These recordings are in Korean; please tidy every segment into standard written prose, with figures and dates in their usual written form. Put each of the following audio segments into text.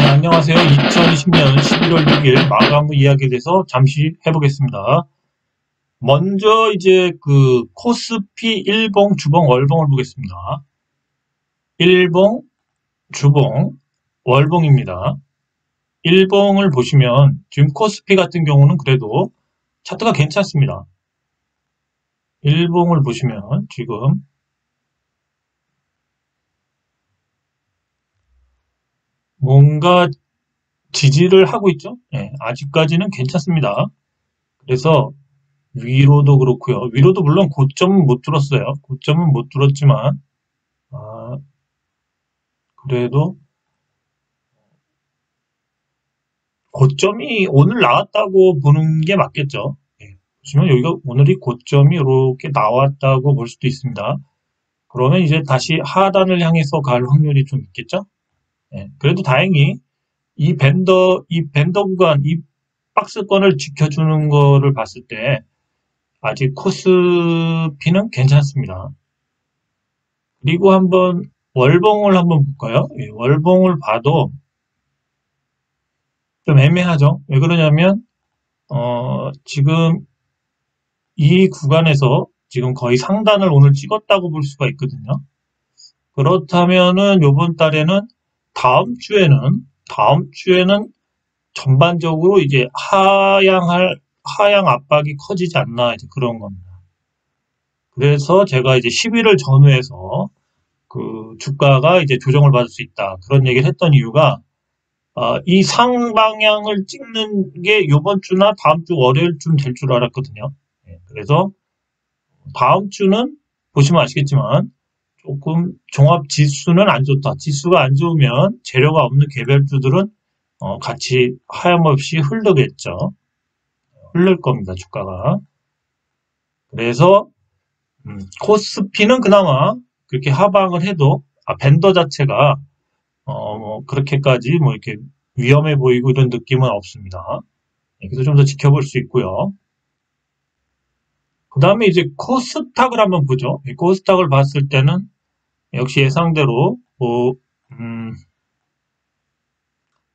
안녕하세요. 2020년 11월 6일 마감 후 이야기에 대해서 잠시 해보겠습니다. 먼저 이제 그 코스피 일봉, 주봉, 월봉을 보겠습니다. 일봉, 주봉, 월봉입니다. 일봉을 보시면 지금 코스피 같은 경우는 그래도 차트가 괜찮습니다. 일봉을 보시면 지금 뭔가 지지를 하고 있죠. 네, 아직까지는 괜찮습니다. 그래서 위로도 그렇고요. 위로도 물론 고점은 못 뚫었어요. 고점은 못 뚫었지만 그래도 고점이 오늘 나왔다고 보는 게 맞겠죠. 예, 보시면 여기가 오늘이 고점이 이렇게 나왔다고 볼 수도 있습니다. 그러면 이제 다시 하단을 향해서 갈 확률이 좀 있겠죠. 예, 그래도 다행히 이 밴더 구간, 이 박스권을 지켜주는 거를 봤을 때 아직 코스피는 괜찮습니다. 그리고 한번 월봉을 한번 볼까요? 예, 월봉을 봐도 좀 애매하죠. 왜 그러냐면 지금 이 구간에서 지금 거의 상단을 오늘 찍었다고 볼 수가 있거든요. 그렇다면은 요번 달에는 다음 주에는 전반적으로 이제 하향 압박이 커지지 않나 이제 그런 겁니다. 그래서 제가 이제 10일을 전후해서 그 주가가 이제 조정을 받을 수 있다. 그런 얘기를 했던 이유가 이 상방향을 찍는 게 요번 주나 다음 주 월요일쯤 될 줄 알았거든요. 예, 그래서 다음 주는 보시면 아시겠지만 조금 종합 지수는 안 좋다. 지수가 안 좋으면 재료가 없는 개별주들은 같이 하염없이 흐르겠죠. 흐를 겁니다. 주가가. 그래서 코스피는 그나마 그렇게 하방을 해도 밴더 자체가 뭐 그렇게까지 뭐 이렇게 위험해 보이고 이런 느낌은 없습니다. 그래서 좀 더 지켜볼 수 있고요. 그 다음에 이제 코스닥을 한번 보죠. 코스닥을 봤을 때는 역시 예상대로 뭐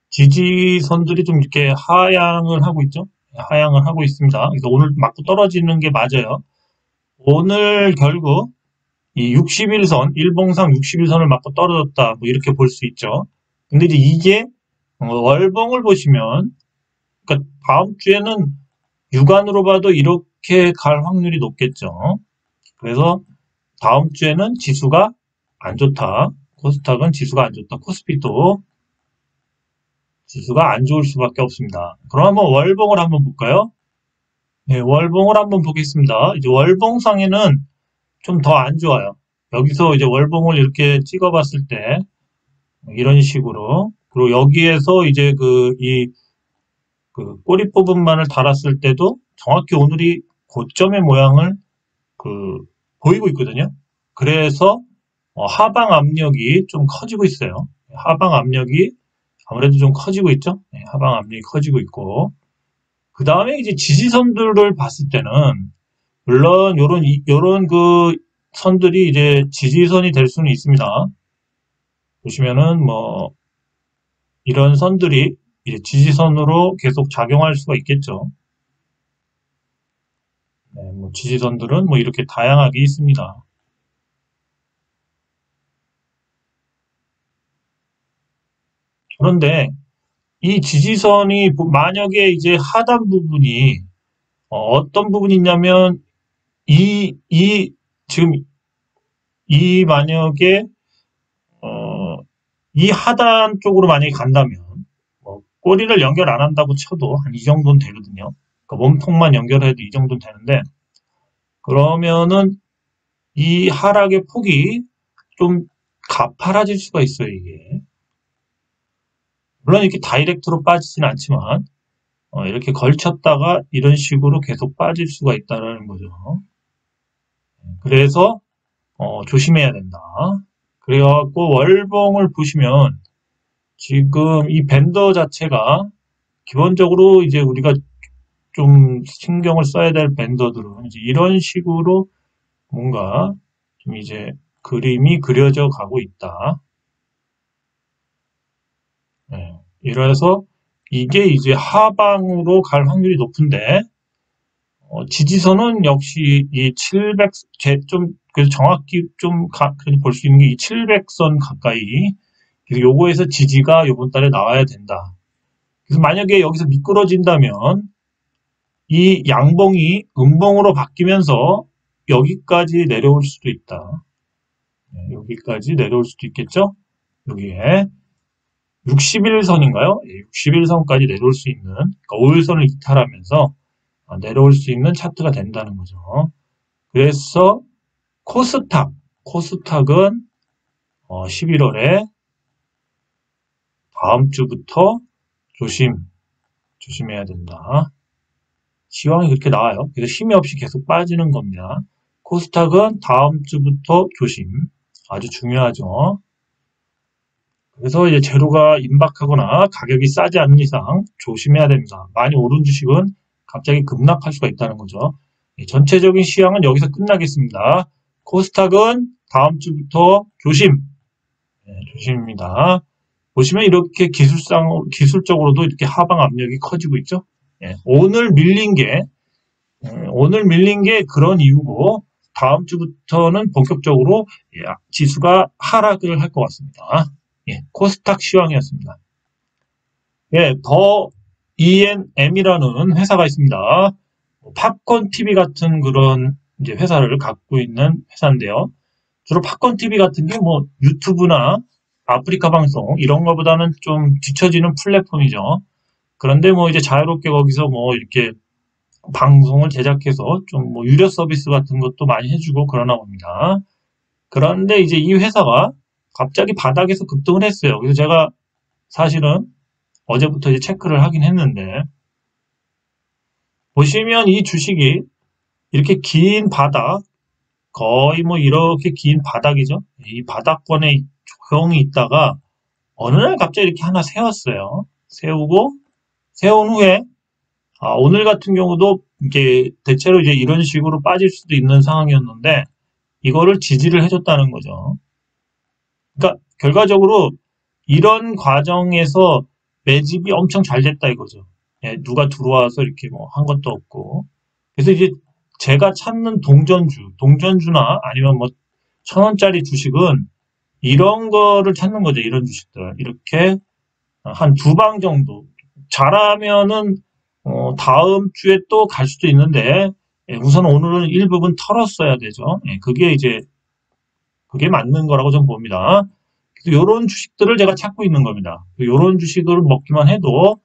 지지선들이 좀 이렇게 하향을 하고 있죠. 하향을 하고 있습니다. 그래서 오늘 맞고 떨어지는 게 맞아요. 오늘 결국 이 61선, 일봉상 61선을 맞고 떨어졌다. 뭐 이렇게 볼 수 있죠. 근데 이제 이게 월봉을 보시면 그러니까 다음 주에는 육안으로 봐도 이렇게 갈 확률이 높겠죠. 그래서 다음 주에는 지수가 안 좋다. 코스닥은 지수가 안 좋다. 코스피도 지수가 안 좋을 수밖에 없습니다. 그럼 한번 월봉을 한번 볼까요? 네, 월봉을 한번 보겠습니다. 이제 월봉상에는 좀 더 안 좋아요. 여기서 이제 월봉을 이렇게 찍어봤을 때 이런 식으로 그리고 여기에서 이제 그 꼬리 부분만을 달았을 때도 정확히 오늘이 고점의 모양을 그 보이고 있거든요. 그래서 하방 압력이 좀 커지고 있어요. 하방 압력이 아무래도 좀 커지고 있죠. 네, 하방 압력이 커지고 있고 그 다음에 이제 지지선들을 봤을 때는 물론 요런 그 선들이 이제 지지선이 될 수는 있습니다. 보시면은 뭐 이런 선들이 이제 지지선으로 계속 작용할 수가 있겠죠. 네, 뭐 지지선들은 뭐 이렇게 다양하게 있습니다. 그런데 이 지지선이 만약에 이제 하단 부분이 어떤 부분이 있냐면 지금 이 만약에 이 하단 쪽으로 만약에 간다면 뭐 꼬리를 연결 안 한다고 쳐도 한 이 정도는 되거든요. 그러니까 몸통만 연결해도 이 정도는 되는데 그러면은 이 하락의 폭이 좀 가파라질 수가 있어요, 이게. 물론 이렇게 다이렉트로 빠지진 않지만 이렇게 걸쳤다가 이런 식으로 계속 빠질 수가 있다는 거죠. 그래서 조심해야 된다. 그래갖고 월봉을 보시면 지금 이 밴더 자체가 기본적으로 이제 우리가 좀 신경을 써야 될 밴더들은 이제 이런 식으로 뭔가 좀 이제 그림이 그려져 가고 있다. 네. 이래서 이게 이제 하방으로 갈 확률이 높은데, 지지선은 역시 이 700, 그래서 정확히 볼 수 있는 게 이 700선 가까이. 그래서 요거에서 지지가 요번 달에 나와야 된다. 그래서 만약에 여기서 미끄러진다면 이 양봉이 음봉으로 바뀌면서 여기까지 내려올 수도 있다. 여기까지 내려올 수도 있겠죠? 여기에 61선인가요? 61선까지 내려올 수 있는, 그러니까 5일선을 이탈하면서 내려올 수 있는 차트가 된다는 거죠. 그래서 코스닥은 11월에 다음 주부터 조심해야 된다. 시황이 그렇게 나와요. 그래서 힘이 없이 계속 빠지는 겁니다. 코스닥은 다음 주부터 조심. 아주 중요하죠. 그래서 이제 재료가 임박하거나 가격이 싸지 않는 이상 조심해야 됩니다. 많이 오른 주식은 갑자기 급락할 수가 있다는 거죠. 전체적인 시황은 여기서 끝나겠습니다. 코스닥은 다음 주부터 조심입니다. 보시면 이렇게 기술적으로도 이렇게 하방 압력이 커지고 있죠. 오늘 밀린 게 그런 이유고, 다음 주부터는 본격적으로 지수가 하락을 할 것 같습니다. 코스닥 시황이었습니다. 더 E&M이라는 회사가 있습니다. 팝콘 TV 같은 그런 이제 회사를 갖고 있는 회사인데요. 주로 팝콘 TV 같은 게 뭐 유튜브나 아프리카 방송 이런 거보다는 좀 뒤처지는 플랫폼이죠. 그런데 뭐 이제 자유롭게 거기서 뭐 이렇게 방송을 제작해서 좀 뭐 유료 서비스 같은 것도 많이 해주고 그러나 봅니다. 그런데 이제 이 회사가 갑자기 바닥에서 급등을 했어요. 그래서 제가 사실은 어제부터 이제 체크를 하긴 했는데, 보시면 이 주식이 이렇게 긴 바닥, 거의 뭐 이렇게 긴 바닥이죠. 이 바닥권에 조용히 있다가 어느 날 갑자기 이렇게 하나 세웠어요. 세운 후에 오늘 같은 경우도 이게 대체로 이제 이런 식으로 빠질 수도 있는 상황이었는데 이거를 지지를 해줬다는 거죠. 그러니까 결과적으로 이런 과정에서 매집이 엄청 잘 됐다 이거죠. 누가 들어와서 이렇게 뭐 한 것도 없고. 그래서 이제 제가 찾는 동전주나 아니면 뭐 1,000원짜리 주식은 이런 거를 찾는 거죠. 이런 주식들. 이렇게 한 두 방 정도. 잘하면은 다음 주에 또 갈 수도 있는데, 우선 오늘은 일부분 털었어야 되죠. 그게 맞는 거라고 저는 봅니다. 그래서 이런 주식들을 제가 찾고 있는 겁니다. 이런 주식을 먹기만 해도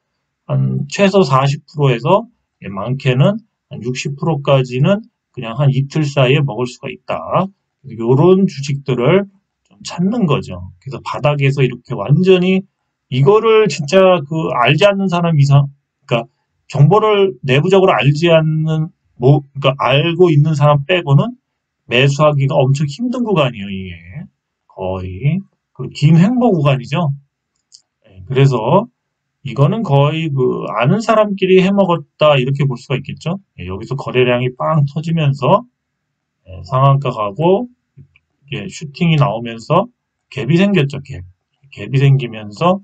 한 최소 40%에서 많게는 한 60%까지는 그냥 한 이틀 사이에 먹을 수가 있다. 이런 주식들을 좀 찾는 거죠. 그래서 바닥에서 이렇게 완전히 이거를 진짜 알지 않는 사람 이상, 그러니까 정보를 내부적으로 알지 않는 그러니까 알고 있는 사람 빼고는 매수하기가 엄청 힘든 구간이에요, 이게. 거의. 긴 횡보 구간이죠. 그래서 이거는 거의 아는 사람끼리 해먹었다, 이렇게 볼 수가 있겠죠. 여기서 거래량이 빵 터지면서, 상한가 가고, 슈팅이 나오면서 갭이 생겼죠, 갭. 갭이 생기면서,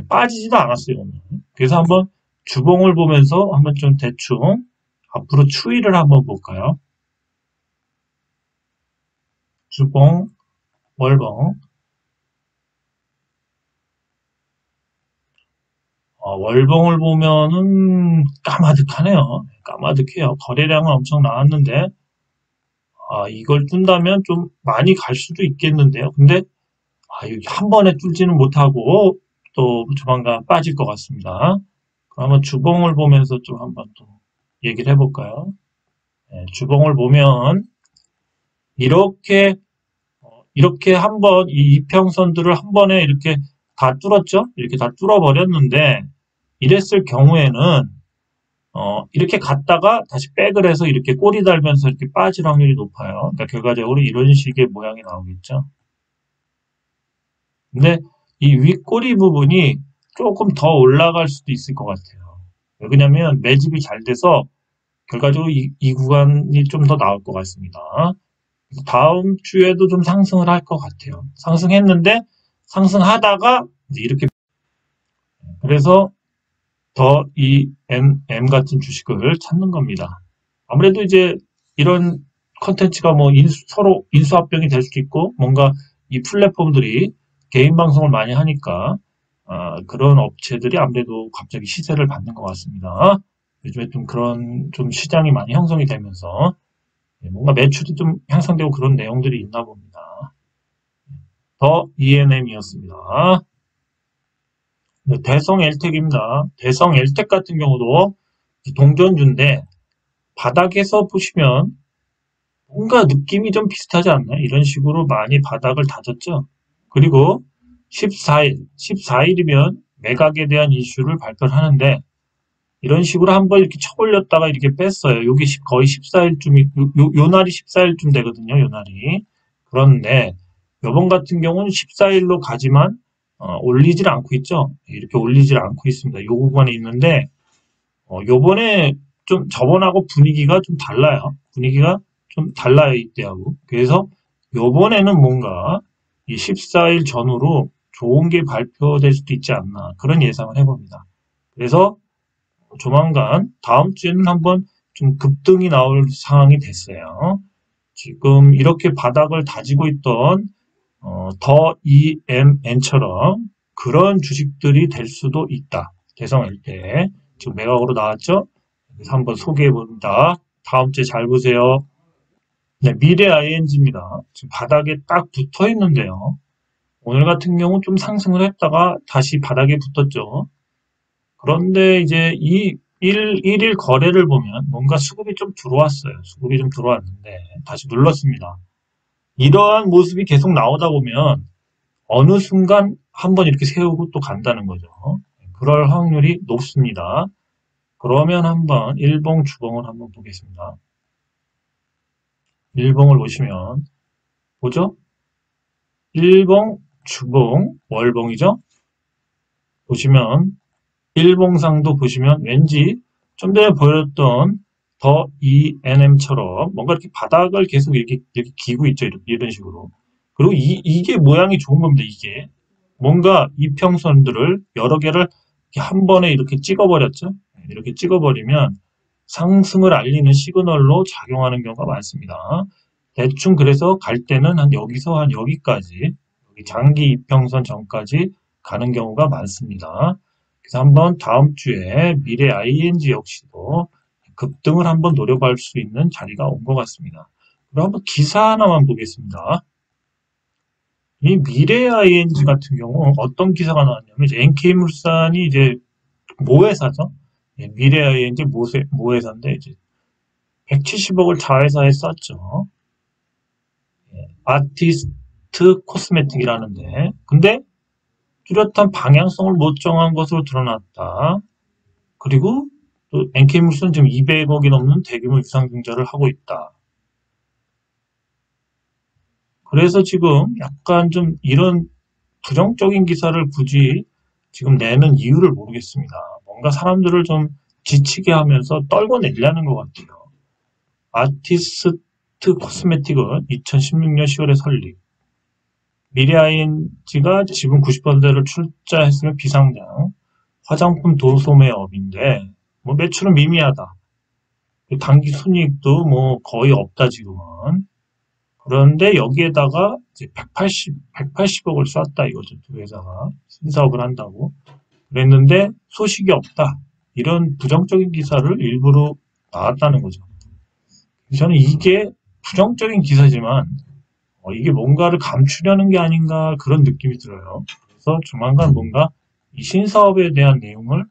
빠지지도 않았어요, 오늘. 그래서 한번 주봉을 보면서 한번 좀 대충 앞으로 추이를 한번 볼까요? 주봉, 월봉. 월봉을 보면은 까마득하네요. 까마득해요. 거래량은 엄청 나왔는데, 이걸 뚫다면 좀 많이 갈 수도 있겠는데요. 근데, 여기 한 번에 뚫지는 못하고, 또 조만간 빠질 것 같습니다. 그러면 주봉을 보면서 좀 한번 또 얘기를 해볼까요? 주봉을 보면, 이렇게 한번 이 이평선들을 한 번에 이렇게 다 뚫었죠? 이렇게 다 뚫어버렸는데, 이랬을 경우에는 이렇게 갔다가 다시 백을 해서 이렇게 꼬리 달면서 이렇게 빠질 확률이 높아요. 그러니까 결과적으로 이런 식의 모양이 나오겠죠. 근데 이 윗꼬리 부분이 조금 더 올라갈 수도 있을 것 같아요. 왜냐면 매집이 잘 돼서 결과적으로 이 구간이 좀 더 나올 것 같습니다. 다음 주에도 좀 상승을 할 것 같아요. 상승했는데 상승하다가 이렇게 그래서 더 ENM 같은 주식을 찾는 겁니다. 아무래도 이제 이런 컨텐츠가 뭐 서로 인수합병이 될 수도 있고 뭔가 이 플랫폼들이 개인 방송을 많이 하니까 그런 업체들이 아무래도 갑자기 시세를 받는 것 같습니다. 요즘에 좀 그런 좀 시장이 많이 형성이 되면서 뭔가 매출이 좀 향상되고 그런 내용들이 있나 봅니다. 더 ENM이었습니다. 대성 엘텍입니다. 대성 엘텍 같은 경우도 동전주인데 바닥에서 보시면 뭔가 느낌이 좀 비슷하지 않나요? 이런 식으로 많이 바닥을 다졌죠. 그리고 14일이면 매각에 대한 이슈를 발표를 하는데 이런 식으로 한번 이렇게 쳐올렸다가 이렇게 뺐어요. 요게 거의 14일쯤, 요 날이 14일쯤 되거든요. 요 날이. 그런데 요번 같은 경우는 14일로 가지만 올리질 않고 있죠. 이렇게 올리질 않고 있습니다. 요 구간에 있는데 요번에 좀 저번하고 분위기가 좀 달라요. 분위기가 좀 달라요, 이때하고. 그래서 요번에는 뭔가 이 14일 전후로 좋은 게 발표될 수도 있지 않나. 그런 예상을 해봅니다. 그래서 조만간 다음 주에는 한번 좀 급등이 나올 상황이 됐어요. 지금 이렇게 바닥을 다지고 있던 더 EMN처럼 그런 주식들이 될 수도 있다. 대성일 때 지금 매각으로 나왔죠? 그래서 한번 소개해 봅니다. 다음 주에 잘 보세요. 네, 미래 ING입니다. 지금 바닥에 딱 붙어 있는데요. 오늘 같은 경우 좀 상승을 했다가 다시 바닥에 붙었죠. 그런데 이제 이 일일 거래를 보면 뭔가 수급이 좀 들어왔어요. 수급이 좀 들어왔는데 다시 눌렀습니다. 이러한 모습이 계속 나오다 보면 어느 순간 한번 이렇게 세우고 또 간다는 거죠. 그럴 확률이 높습니다. 그러면 한번 일봉 주봉을 한번 보겠습니다. 일봉을 보시면 보죠? 일봉 주봉 월봉이죠? 보시면 일봉상도 보시면 왠지 좀 전에 보였던 더 ENM처럼 뭔가 이렇게 바닥을 계속 이렇게 기고 있죠. 이런 식으로. 그리고 이게 모양이 좋은 겁니다. 이게. 뭔가 이평선들을 여러 개를 한 번에 이렇게 찍어버렸죠. 이렇게 찍어버리면 상승을 알리는 시그널로 작용하는 경우가 많습니다. 대충 그래서 갈 때는 한 여기서 한 여기까지, 여기 장기 이평선 전까지 가는 경우가 많습니다. 그래서 한번 다음 주에 미래 ING 역시도 급등을 한번 노려볼 수 있는 자리가 온 것 같습니다. 그럼 한번 기사 하나만 보겠습니다. 이 미래 ING 같은 경우 어떤 기사가 나왔냐면 이제 NK물산이 이제 모회사죠. 예, 미래 ING 모회사인데 이제 170억을 자회사에 썼죠. 예, 아티스트 코스메틱이라는데 근데 뚜렷한 방향성을 못 정한 것으로 드러났다. 그리고 또 NK물산 지금 200억이 넘는 대규모 유상증자를 하고 있다. 그래서 지금 약간 좀 이런 부정적인 기사를 굳이 지금 내는 이유를 모르겠습니다. 뭔가 사람들을 좀 지치게 하면서 떨고 내려는 것 같아요. 아티스트 코스메틱은 2016년 10월에 설립. 미래ING가 지분 90%를 출자했으면 비상장. 화장품 도소매업인데 뭐 매출은 미미하다. 단기 순이익도 뭐 거의 없다 지금은. 그런데 여기에다가 이제 180억을 쐈다 이거죠. 두 회사가 신사업을 한다고 그랬는데 소식이 없다. 이런 부정적인 기사를 일부러 나왔다는 거죠. 저는 이게 부정적인 기사지만 이게 뭔가를 감추려는 게 아닌가 그런 느낌이 들어요. 그래서 조만간 뭔가 이 신사업에 대한 내용을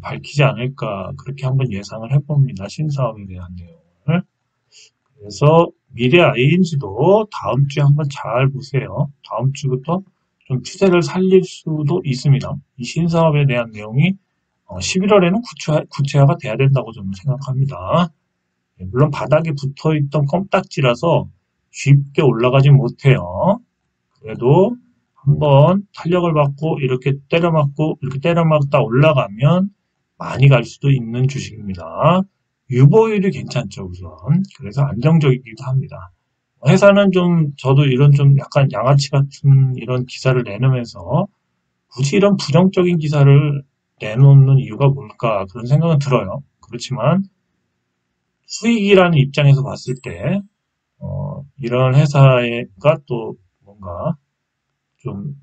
밝히지 않을까 그렇게 한번 예상을 해봅니다. 신사업에 대한 내용을. 그래서 미래 ING도 다음 주에 한번 잘 보세요. 다음 주부터 좀 추세를 살릴 수도 있습니다. 이 신사업에 대한 내용이 11월에는 구체화가 돼야 된다고 저는 생각합니다. 물론 바닥에 붙어있던 껌딱지라서 쉽게 올라가지 못해요. 그래도 한번 탄력을 받고 이렇게 때려맞고 이렇게 때려맞다 올라가면 많이 갈 수도 있는 주식입니다. 유보율이 괜찮죠, 우선. 그래서 안정적이기도 합니다. 회사는 좀, 저도 이런 좀 약간 양아치 같은 이런 기사를 내놓으면서 굳이 이런 부정적인 기사를 내놓는 이유가 뭘까 그런 생각은 들어요. 그렇지만 수익이라는 입장에서 봤을 때 이런 회사가 또 뭔가 좀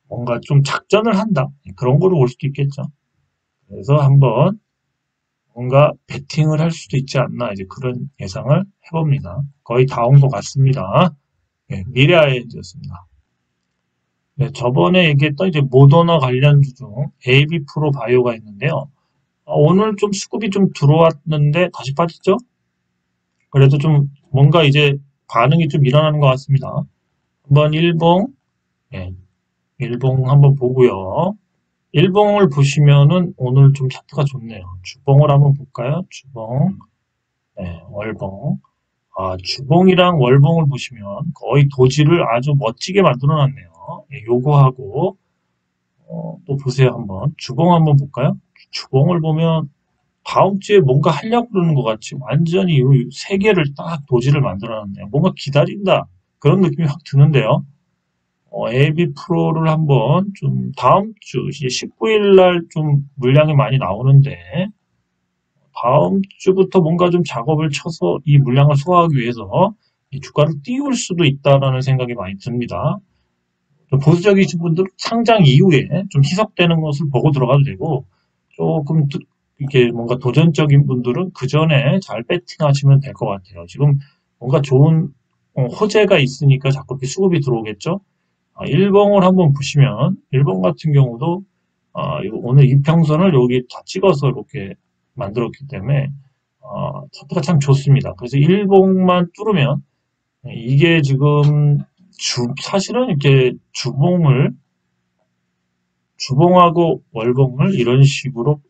뭔가 좀 작전을 한다 그런 거로 볼 수도 있겠죠. 그래서 한번 뭔가 베팅을 할 수도 있지 않나 이제 그런 예상을 해봅니다. 거의 다 온 것 같습니다. 네, 미래아이언즈였습니다. 네, 저번에 얘기했던 이제 모더나 관련주 중 AB 프로 바이오가 있는데요. 오늘 좀 수급이 좀 들어왔는데 다시 빠졌죠? 그래도 좀 뭔가 이제 반응이 좀 일어나는 것 같습니다. 한번 일봉, 네, 일봉 한번 보고요. 일봉을 보시면은 오늘 좀 차트가 좋네요. 주봉을 한번 볼까요? 주봉, 네, 월봉. 주봉이랑 월봉을 보시면 거의 도지를 아주 멋지게 만들어 놨네요. 예, 요거하고, 또 보세요, 한번. 주봉 한번 볼까요? 주봉을 보면 다음 주에 뭔가 하려고 그러는 것 같이 완전히 이 세 개를 딱 도지를 만들어 놨네요. 뭔가 기다린다. 그런 느낌이 확 드는데요. AB 프로를 한번 좀 다음 주, 이제 19일 날 좀 물량이 많이 나오는데, 다음 주부터 뭔가 좀 작업을 쳐서 이 물량을 소화하기 위해서 이 주가를 띄울 수도 있다라는 생각이 많이 듭니다. 좀 보수적이신 분들은 상장 이후에 좀 희석되는 것을 보고 들어가도 되고, 조금 이렇게 뭔가 도전적인 분들은 그 전에 잘 배팅하시면 될 것 같아요. 지금 뭔가 좋은 호재가 있으니까 자꾸 이렇게 수급이 들어오겠죠. 일봉을 한번 보시면 일봉 같은 경우도 오늘 이평선을 여기 다 찍어서 이렇게 만들었기 때문에 차트가 참 좋습니다. 그래서 일봉만 뚫으면 이게 지금 사실은 이렇게 주봉하고 월봉을 이런 식으로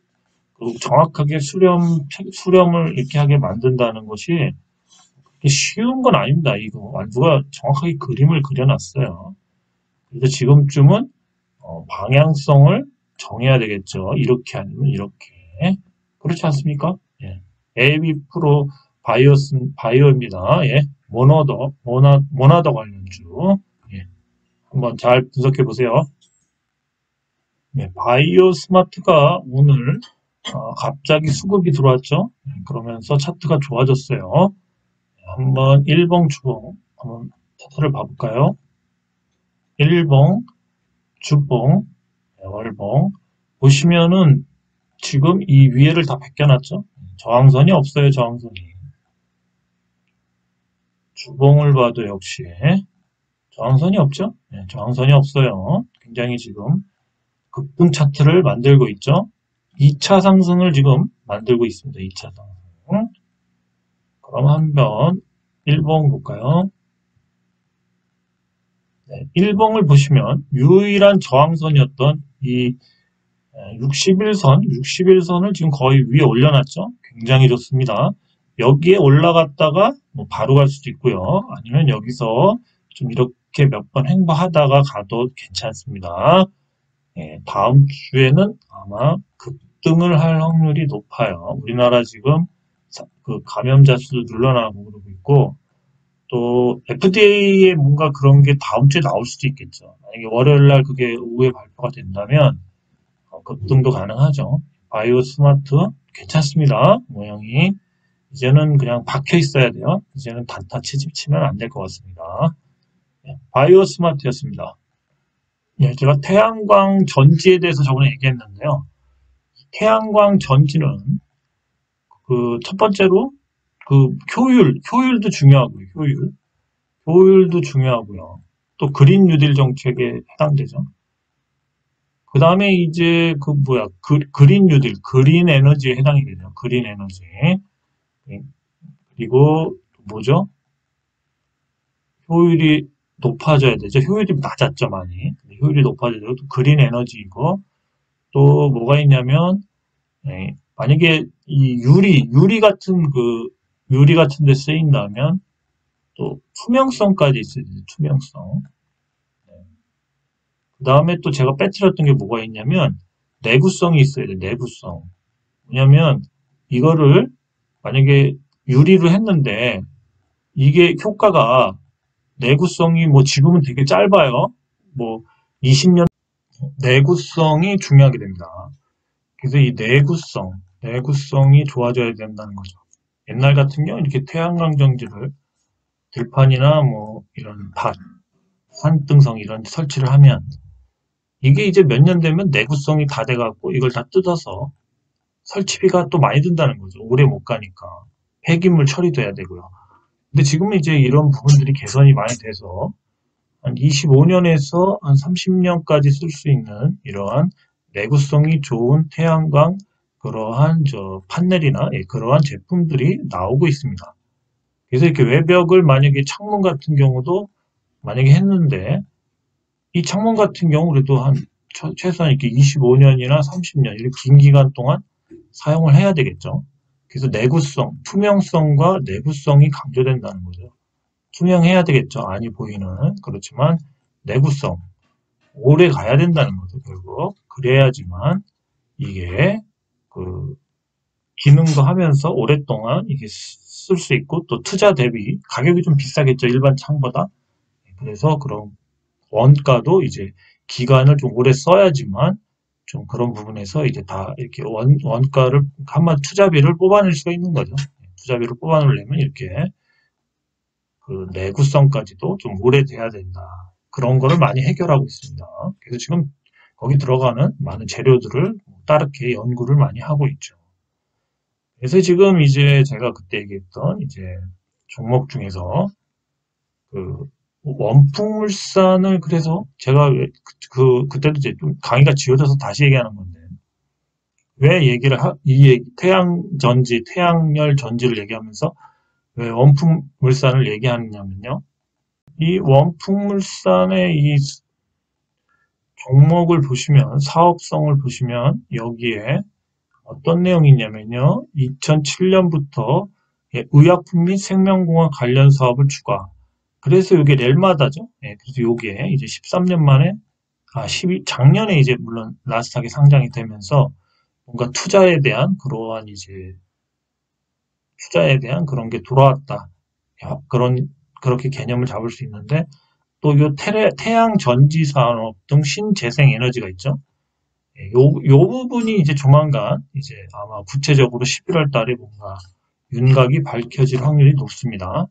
정확하게 수렴을 이렇게 하게 만든다는 것이 쉬운 건 아닙니다. 이거 누가 정확하게 그림을 그려놨어요. 그래서 지금쯤은 방향성을 정해야 되겠죠. 이렇게 아니면 이렇게. 그렇지 않습니까? 예. AB 프로 바이오입니다. 예. 모나더 관련주. 예. 한번 잘 분석해 보세요. 예. 바이오 스마트가 오늘 갑자기 수급이 들어왔죠. 그러면서 차트가 좋아졌어요. 한번 일봉 주봉 한번 차트를 봐볼까요? 일봉, 주봉, 월봉 보시면은 지금 이 위에를 다 벗겨놨죠. 저항선이 없어요. 저항선이. 주봉을 봐도 역시 저항선이 없죠. 네, 저항선이 없어요. 굉장히 지금 급등 차트를 만들고 있죠. 2차 상승을 지금 만들고 있습니다. 2차 상승. 그럼 한번 일봉 볼까요? 네, 일봉을 보시면 유일한 저항선이었던 이 61선을 지금 거의 위에 올려놨죠. 굉장히 좋습니다. 여기에 올라갔다가 뭐 바로 갈 수도 있고요. 아니면 여기서 좀 이렇게 몇 번 횡보하다가 가도 괜찮습니다. 예, 다음 주에는 아마 급등을 할 확률이 높아요. 우리나라 지금 그 감염자 수도 늘어나고 그러고 있고 또 FDA에 뭔가 그런 게 다음 주에 나올 수도 있겠죠. 만약에 월요일 날 그게 오후에 발표가 된다면 급등도 가능하죠. 바이오 스마트 괜찮습니다. 모양이 이제는 그냥 박혀 있어야 돼요. 이제는 단타 치면 안 될 것 같습니다. 네, 바이오 스마트였습니다. 예, 제가 태양광 전지에 대해서 저번에 얘기했는데요. 태양광 전지는 그 첫 번째로 그 효율도 중요하고요. 효율도 중요하고요. 또 그린 뉴딜 정책에 해당되죠. 그 다음에 이제 그린 뉴딜, 그린 에너지에 해당이 되죠. 그린 에너지. 그리고 뭐죠? 효율이 높아져야 되죠. 효율이 낮았죠, 많이. 효율이 높아져야 되고, 또 그린 에너지이고, 또 뭐가 있냐면, 만약에 이 유리 같은 데 쓰인다면, 또 투명성까지 있어야 되죠, 투명성. 그 다음에 또 제가 빼뜨렸던 게 뭐가 있냐면, 내구성이 있어야 돼요, 내구성. 왜냐면, 이거를 만약에 유리로 했는데, 이게 효과가 내구성이 뭐 지금은 되게 짧아요. 뭐 20년 내구성이 중요하게 됩니다. 그래서 이 내구성이 좋아져야 된다는 거죠. 옛날 같은 경우 이렇게 태양광 전지를 들판이나 뭐 이런 밭, 산등성 이런 설치를 하면 이게 이제 몇 년 되면 내구성이 다 돼갖고 이걸 다 뜯어서 설치비가 또 많이 든다는 거죠. 오래 못 가니까. 폐기물 처리도 해야 되고요. 근데 지금은 이제 이런 부분들이 개선이 많이 돼서 한 25년에서 한 30년까지 쓸 수 있는 이러한 내구성이 좋은 태양광 그러한 판넬이나 그러한 제품들이 나오고 있습니다. 그래서 이렇게 외벽을 만약에 창문 같은 경우도 만약에 했는데 이 창문 같은 경우 그래도 한 최소한 이렇게 25년이나 30년 이렇게 긴 기간 동안 사용을 해야 되겠죠. 그래서 내구성, 투명성과 내구성이 강조된다는 거죠. 투명해야 되겠죠. 안이 보이는. 그렇지만 내구성, 오래 가야 된다는 거죠. 결국. 그래야지만 이게 그 기능도 하면서 오랫동안 이게 쓸 수 있고 또 투자 대비 가격이 좀 비싸겠죠. 일반 창보다. 그래서 그런 원가도 이제 기간을 좀 오래 써야지만 좀 그런 부분에서 이제 다 이렇게 원가를 한번 투자비를 뽑아낼 수가 있는 거죠. 투자비를 뽑아내려면 이렇게 그 내구성까지도 좀 오래 돼야 된다. 그런 거를 많이 해결하고 있습니다. 그래서 지금 거기 들어가는 많은 재료들을 따르게 연구를 많이 하고 있죠. 그래서 지금 이제 제가 그때 얘기했던 이제 종목 중에서 그 원풍물산을 그래서 제가 그때도 이제 좀 강의가 지어져서 다시 얘기하는 건데 왜 태양열 전지를 얘기하면서 왜 원풍물산을 얘기하느냐면요. 이 원풍물산의 이 종목을 보시면 사업성을 보시면 여기에 어떤 내용이 있냐면요. 2007년부터 의약품 및 생명공학 관련 사업을 추가. 그래서 이게 렐마다죠. 그래서 이게 이제 13년 만에, 작년에 이제 물론 나스닥에 상장이 되면서 뭔가 투자에 대한 그런 게 돌아왔다. 그렇게 개념을 잡을 수 있는데, 또 요 태양 전지 산업 등 신재생 에너지가 있죠. 요 부분이 이제 조만간 이제 아마 구체적으로 11월 달에 뭔가 윤곽이 밝혀질 확률이 높습니다.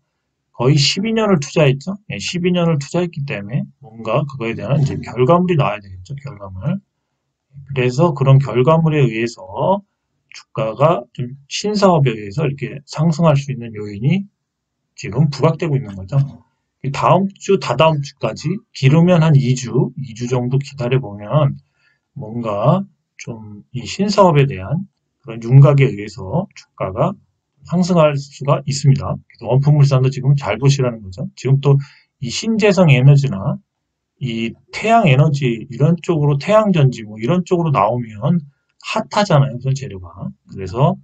거의 12년을 투자했죠. 12년을 투자했기 때문에 뭔가 그거에 대한 이제 결과물이 나와야 되겠죠. 결과물. 그래서 그런 결과물에 의해서 주가가 좀 신사업에 의해서 이렇게 상승할 수 있는 요인이 지금 부각되고 있는 거죠. 다음 주, 다다음 주까지 길으면 한 2주 정도 기다려보면 뭔가 좀 이 신사업에 대한 그런 윤곽에 의해서 주가가 상승할 수가 있습니다. 그래서 원품물산도 지금 잘 보시라는 거죠. 지금 또 이 신재생 에너지나 이 태양 에너지 이런 쪽으로 태양전지 뭐 이런 쪽으로 나오면 핫하잖아요. 우선 재료가. 그래서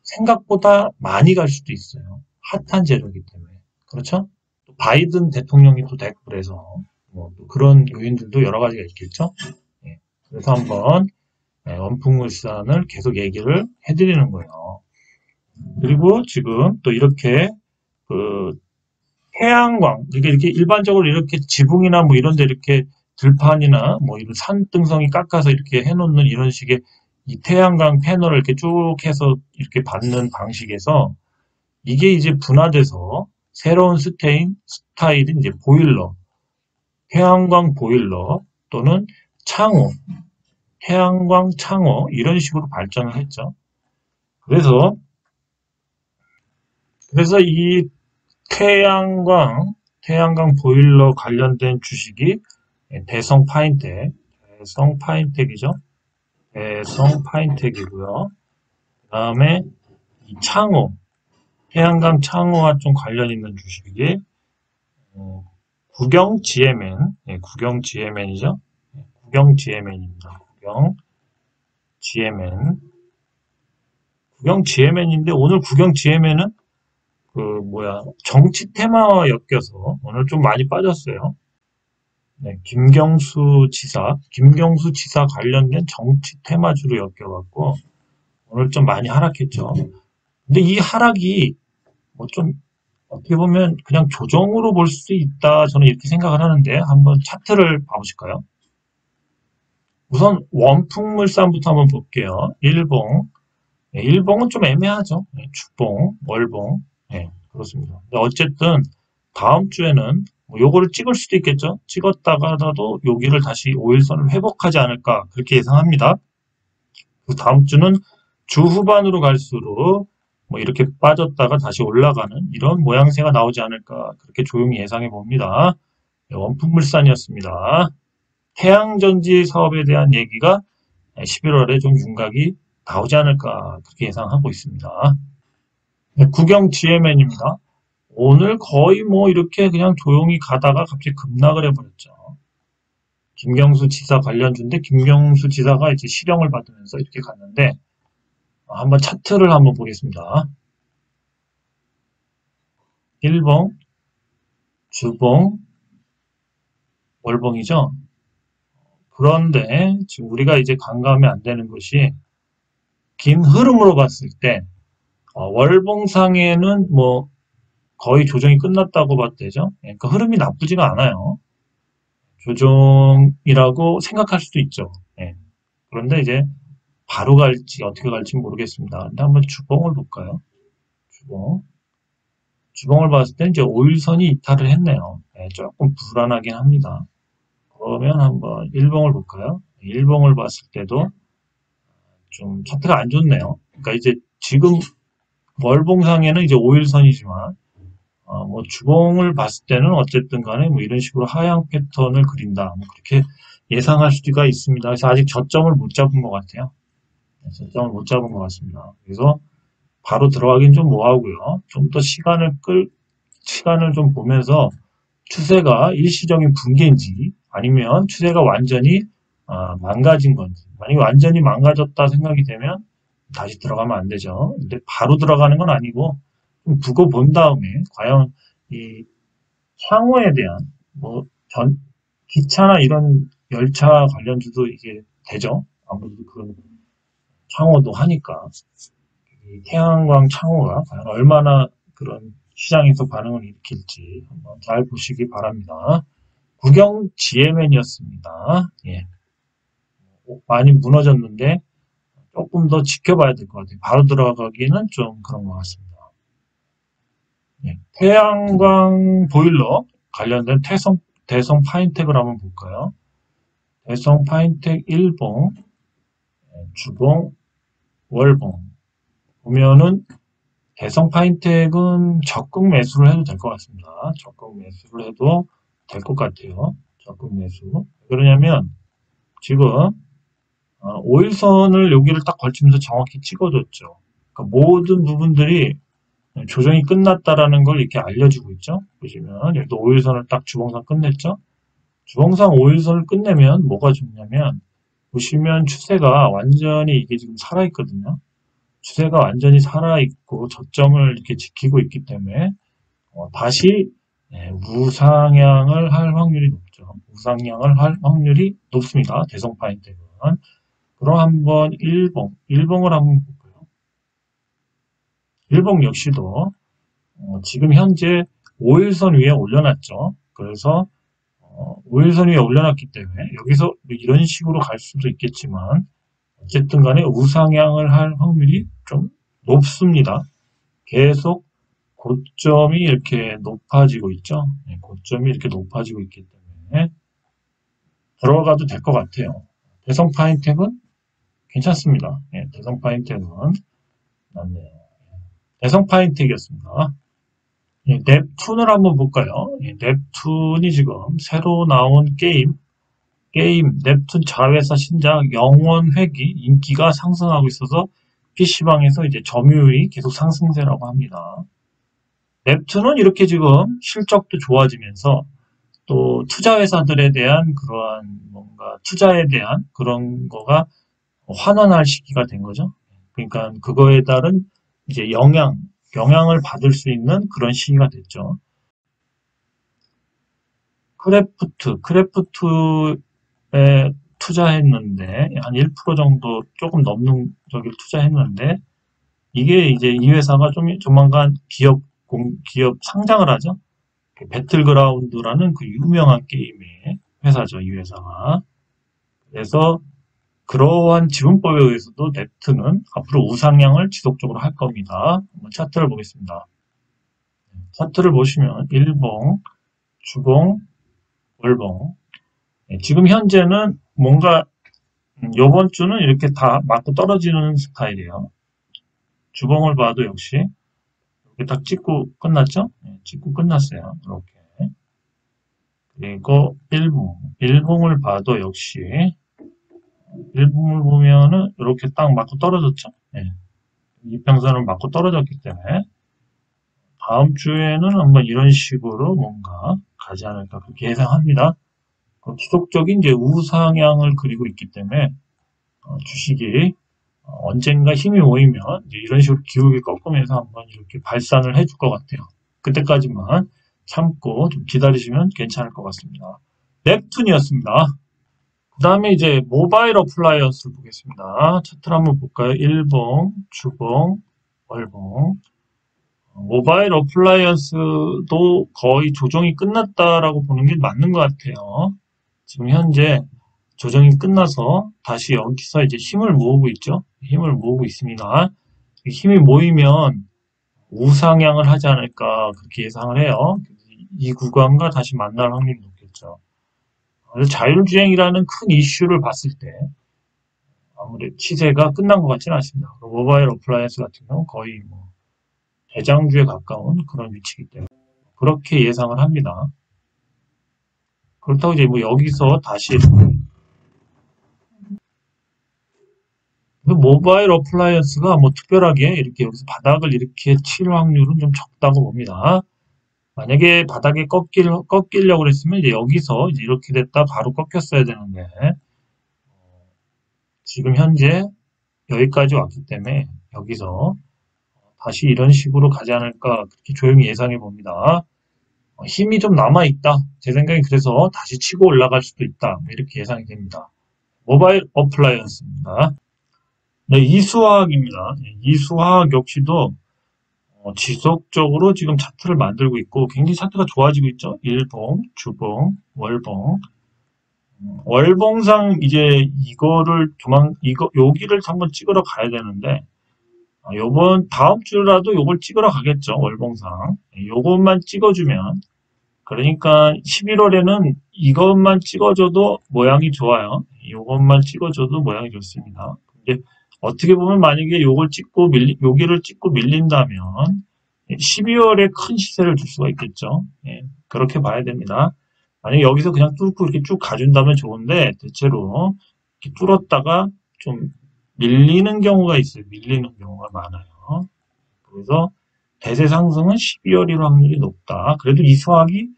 생각보다 많이 갈 수도 있어요. 핫한 재료이기 때문에. 그렇죠? 또 바이든 대통령이 또 됐고 그래서 뭐또 그런 요인들도 여러 가지가 있겠죠. 예. 그래서 한번 원풍물산을 계속 얘기를 해드리는 거예요. 그리고 지금 또 이렇게 그 태양광 이렇게 일반적으로 이렇게 지붕이나 뭐 이런 데 이렇게 들판이나 뭐 이런 산등성이 깎아서 이렇게 해놓는 이런 식의 이 태양광 패널을 이렇게 쭉 해서 이렇게 받는 방식에서 이게 이제 분화돼서 새로운 스타일인 이제 보일러, 태양광 보일러 또는 창호, 태양광 창호 이런 식으로 발전을 했죠. 그래서 이 태양광 보일러 관련된 주식이 대성 파인텍이죠. 대성 파인텍이고요. 그 다음에 이 태양광 창호와 좀 관련 있는 주식이 국영 GMN, 국영 GMN이죠. 국영 GMN입니다. 국영 GMN인데 오늘 국영 GMN은 정치 테마와 엮여서 오늘 좀 많이 빠졌어요. 네, 김경수 지사 관련된 정치 테마주로 엮여갖고 오늘 좀 많이 하락했죠. 근데 이 하락이 뭐 좀 어떻게 보면 그냥 조정으로 볼 수 있다 저는 이렇게 생각을 하는데 한번 차트를 봐보실까요? 우선 원풍물산부터 한번 볼게요. 일봉. 네, 일봉은 좀 애매하죠. 네, 주봉, 월봉. 네, 그렇습니다. 어쨌든 다음 주에는 뭐 요거를 찍을 수도 있겠죠. 찍었다가도 여기를 다시 5일선을 회복하지 않을까 그렇게 예상합니다. 그 다음 주는 주 후반으로 갈수록 뭐 이렇게 빠졌다가 다시 올라가는 이런 모양새가 나오지 않을까 그렇게 조용히 예상해 봅니다. 네, 원풍물산이었습니다. 태양전지 사업에 대한 얘기가 11월에 좀 윤곽이 나오지 않을까 그렇게 예상하고 있습니다. 네, 구경 GMN입니다. 오늘 거의 뭐 이렇게 그냥 조용히 가다가 갑자기 급락을 해버렸죠. 김경수 지사 관련주인데 김경수 지사가 이제 실형을 받으면서 이렇게 갔는데 한번 차트를 한번 보겠습니다. 일봉, 주봉, 월봉이죠. 그런데 지금 우리가 이제 간과하면 안 되는 것이 긴 흐름으로 봤을 때 월봉상에는 뭐 거의 조정이 끝났다고 봐도 되죠. 그러니까 흐름이 나쁘지가 않아요. 조정이라고 생각할 수도 있죠. 예. 그런데 이제 바로 갈지 어떻게 갈지 모르겠습니다. 근데 한번 주봉을 볼까요? 주봉. 주봉을 봤을 때 이제 5일선이 이탈을 했네요. 예, 조금 불안하긴 합니다. 그러면 한번 일봉을 볼까요? 일봉을 봤을 때도 좀 차트가 안 좋네요. 그러니까 이제 지금 월봉상에는 이제 5일선이지만 뭐 주봉을 봤을 때는 어쨌든 간에 뭐 이런 식으로 하향 패턴을 그린다. 뭐 그렇게 예상할 수가 있습니다. 그래서 아직 저점을 못 잡은 것 같아요. 저점을 못 잡은 것 같습니다. 그래서 바로 들어가긴 좀 뭐하고요. 좀 더 시간을 좀 보면서 추세가 일시적인 붕괴인지 아니면 추세가 완전히 망가진 건지 만약에 완전히 망가졌다 생각이 되면 다시 들어가면 안 되죠. 근데 바로 들어가는 건 아니고 좀 두고 본 다음에 과연 이 향후에 대한 뭐 기차나 이런 열차 관련주도 이게 되죠. 아무래도 그런 창호도 하니까 이 태양광 창호가 과연 얼마나 그런 시장에서 반응을 일으킬지 한번 잘 보시기 바랍니다. 구경 GMN이었습니다. 예. 많이 무너졌는데 조금 더 지켜봐야 될 것 같아요. 바로 들어가기는 좀 그런 것 같습니다. 예. 태양광 보일러 관련된 대성 파인텍을 한번 볼까요? 대성 파인텍 일봉, 주봉, 월봉 보면은 대성 파인텍은 적극 매수를 해도 될 것 같습니다. 적극 매수를 해도 될 것 같아요. 적극 매수. 왜 그러냐면 지금 5일선을 여기를 딱 걸치면서 정확히 찍어줬죠. 그러니까 모든 부분들이 조정이 끝났다라는 걸 이렇게 알려주고 있죠. 보시면 여기도 5일선을 딱 주봉상 끝냈죠. 주봉상 5일선을 끝내면 뭐가 좋냐면 보시면 추세가 완전히 이게 지금 살아있거든요. 추세가 완전히 살아있고 저점을 이렇게 지키고 있기 때문에 다시 우상향을 할 확률이 높죠. 우상향을 할 확률이 높습니다. 대성 파인텍은. 그럼 한번 일봉을 한번 볼까요? 일봉 역시도 지금 현재 5일선 위에 올려놨죠. 그래서 5일선 위에 올려놨기 때문에 여기서 이런 식으로 갈 수도 있겠지만 어쨌든 간에 우상향을 할 확률이 좀 높습니다. 계속 고점이 이렇게 높아지고 있죠. 고점이 이렇게 높아지고 있기 때문에 들어가도 될 것 같아요. 대성 파인텍은 괜찮습니다. 대성 파인텍은 맞네요. 대성 파인텍이었습니다. 넵툰을 한번 볼까요? 넵툰이 지금 새로 나온 게임 넵툰 자회사 신작 영원 회귀 인기가 상승하고 있어서 PC방에서 이제 점유율이 계속 상승세라고 합니다. 넵툰은 이렇게 지금 실적도 좋아지면서 또 투자회사들에 대한 그러한 뭔가 투자에 대한 그런 거가 환원할 시기가 된 거죠. 그러니까 그거에 따른 이제 영향을 받을 수 있는 그런 시기가 됐죠. 크래프트에 투자했는데 한 1% 정도 조금 넘는 저기를 투자했는데 이게 이제 이 회사가 좀 조만간 기업 상장을 하죠. 배틀그라운드라는 그 유명한 게임의 회사죠, 이 회사가. 그래서 그러한 지분법에 의해서도 랩트는 앞으로 우상향을 지속적으로 할 겁니다. 한번 차트를 보겠습니다. 차트를 보시면 일봉, 주봉, 월봉. 지금 현재는 뭔가 요번 주는 이렇게 다 맞고 떨어지는 스타일이에요. 주봉을 봐도 역시 이렇게 딱 찍고 끝났죠? 찍고 끝났어요. 이렇게. 그리고 일봉을 봐도 역시 일봉을 보면은 이렇게 딱 맞고 떨어졌죠? 이평선을 맞고 떨어졌기 때문에 다음 주에는 한번 이런 식으로 뭔가 가지 않을까 그렇게 예상합니다. 지속적인 이제 우상향을 그리고 있기 때문에 주식이 언젠가 힘이 모이면 이제 이런 식으로 기울기 꺾으면서 한번 이렇게 발산을 해줄 것 같아요. 그때까지만 참고 좀 기다리시면 괜찮을 것 같습니다. 넵툰이었습니다. 그 다음에 이제 모바일 어플라이언스를 보겠습니다. 차트를 한번 볼까요? 일봉, 주봉, 월봉. 모바일 어플라이언스도 거의 조정이 끝났다라고 보는 게 맞는 것 같아요. 지금 현재 조정이 끝나서 다시 여기서 이제 힘을 모으고 있죠. 힘을 모으고 있습니다. 힘이 모이면 우상향을 하지 않을까 그렇게 예상을 해요. 이 구간과 다시 만날 확률이 높겠죠. 그래서 자율주행이라는 큰 이슈를 봤을 때 아무래도 시세가 끝난 것 같지는 않습니다. 모바일 어플라이언스 같은 경우는 거의 뭐 대장주에 가까운 그런 위치이기 때문에 그렇게 예상을 합니다. 그렇다고 이제 뭐 여기서 다시 모바일 어플라이언스가 뭐 특별하게 이렇게 여기서 바닥을 이렇게 칠 확률은 좀 적다고 봅니다. 만약에 바닥에 꺾이려고 그랬으면 이제 여기서 이제 이렇게 됐다 바로 꺾였어야 되는데 지금 현재 여기까지 왔기 때문에 여기서 다시 이런 식으로 가지 않을까 그렇게 조용히 예상해 봅니다. 힘이 좀 남아있다. 제 생각엔 그래서 다시 치고 올라갈 수도 있다. 이렇게 예상이 됩니다. 모바일 어플라이언스입니다. 네, 이수화학입니다. 이수화학 역시도 지속적으로 지금 차트를 만들고 있고 굉장히 차트가 좋아지고 있죠. 일봉, 주봉, 월봉. 월봉상 이제 이거를 여기를 한번 찍으러 가야 되는데 요번 다음 주라도 요걸 찍으러 가겠죠. 월봉상. 요것만 찍어주면 그러니까 11월에는 이것만 찍어줘도 모양이 좋아요. 이것만 찍어줘도 모양이 좋습니다. 근데 어떻게 보면 만약에 여기를 찍고 밀린다면 12월에 큰 시세를 줄 수가 있겠죠. 그렇게 봐야 됩니다. 만약에 여기서 그냥 뚫고 이렇게 쭉 가준다면 좋은데 대체로 이렇게 뚫었다가 좀 밀리는 경우가 있어요. 밀리는 경우가 많아요. 그래서 대세 상승은 12월일 확률이 높다. 그래도 이 수학이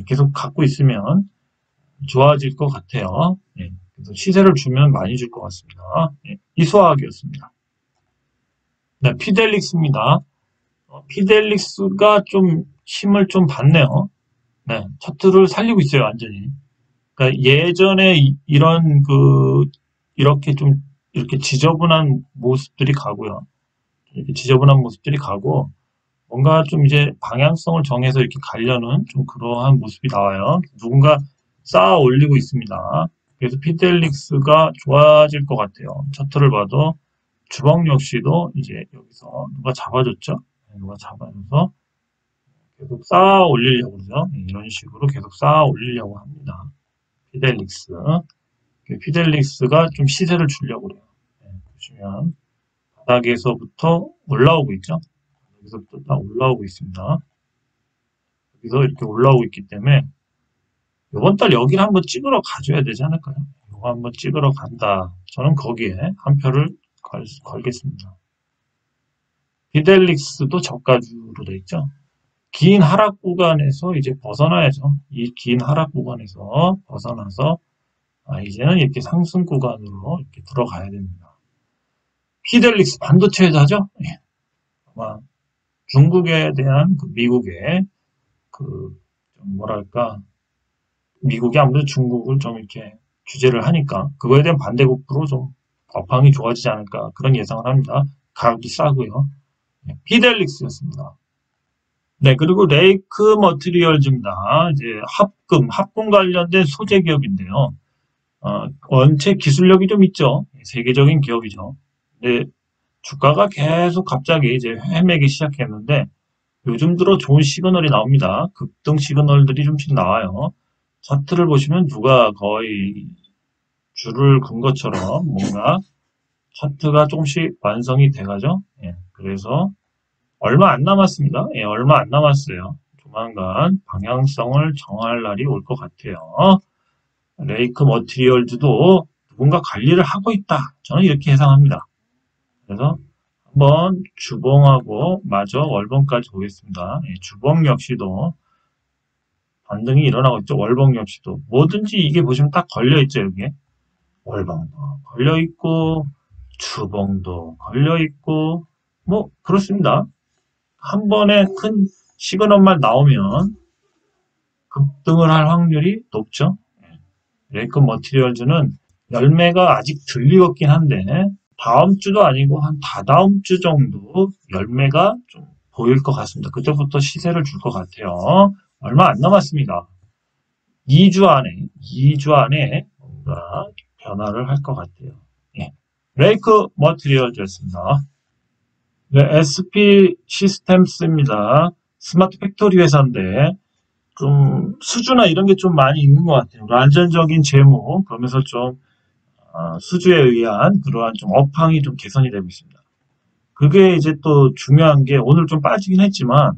계속 갖고 있으면 좋아질 것 같아요. 그래서 시세를 주면 많이 줄 것 같습니다. 이 수학이었습니다. 네, 피델릭스입니다. 피델릭스가 좀 힘을 좀 받네요. 네, 차트를 살리고 있어요, 완전히. 그러니까 예전에 이렇게 좀 이렇게 지저분한 모습들이 가고요. 이렇게 지저분한 모습들이 가고 뭔가 좀 이제 방향성을 정해서 이렇게 가려는 좀 그러한 모습이 나와요. 누군가 쌓아 올리고 있습니다. 그래서 피델릭스가 좋아질 것 같아요. 차트를 봐도 주봉 역시도 이제 여기서 누가 잡아줬죠? 누가 잡아줘서 계속 쌓아 올리려고 그러죠. 이런 식으로 계속 쌓아 올리려고 합니다. 피델릭스. 피델릭스가 좀 시세를 주려고 그래요. 보시면 바닥에서부터 올라오고 있죠. 여기서부터 다 올라오고 있습니다. 여기서 이렇게 올라오고 있기 때문에 이번 달 여기를 한번 찍으러 가줘야 되지 않을까요? 이거 한번 찍으러 간다. 저는 거기에 한 표를 걸겠습니다. 피델릭스도 저가주로 돼 있죠. 긴 하락 구간에서 이제 벗어나야죠. 이 긴 하락 구간에서 벗어나서 이제는 이렇게 상승 구간으로 이렇게 들어가야 됩니다. 피델릭스 반도체 회사죠? 아마 중국에 대한 미국의 뭐랄까 미국이 아무래도 중국을 좀 이렇게 규제를 하니까 그거에 대한 반대국으로 좀 업황이 좋아지지 않을까 그런 예상을 합니다. 가격도 싸고요. 피델릭스였습니다. 네, 그리고 레이크 머티리얼즈입니다. 이제 합금 관련된 소재 기업인데요. 원체 기술력이 좀 있죠. 세계적인 기업이죠. 근데 주가가 계속 갑자기 이제 헤매기 시작했는데 요즘 들어 좋은 시그널이 나옵니다. 급등 시그널들이 좀씩 나와요. 차트를 보시면 누가 거의 줄을 긋은 것처럼 뭔가 차트가 조금씩 완성이 돼가죠. 예, 그래서 얼마 안 남았습니다. 예, 얼마 안 남았어요. 조만간 방향성을 정할 날이 올 것 같아요. 레이크 머티리얼즈도 누군가 관리를 하고 있다. 저는 이렇게 예상합니다. 그래서 한번 주봉하고 마저 월봉까지 보겠습니다. 예, 주봉 역시도 반등이 일어나고 있죠. 월봉 역시도 뭐든지 이게 보시면 딱 걸려 있죠. 여기에 월봉도 걸려 있고 주봉도 걸려 있고 뭐 그렇습니다. 한 번에 큰 시그널만 나오면 급등을 할 확률이 높죠. 레이크 머티리얼즈는 열매가 아직 덜 익었긴 한데 다음 주도 아니고 한 다다음 주 정도 열매가 좀 보일 것 같습니다. 그때부터 시세를 줄 것 같아요. 얼마 안 남았습니다. 2주 안에 뭔가 변화를 할 것 같아요. 예. 레이크 머티리얼즈였습니다. 네, SP 시스템스입니다. 스마트 팩토리 회사인데 좀 수주나 이런 게 좀 많이 있는 것 같아요. 안전적인 재무 그러면서 좀 수주에 의한 그러한 좀 업황이 좀 개선이 되고 있습니다. 그게 이제 또 중요한 게 오늘 좀 빠지긴 했지만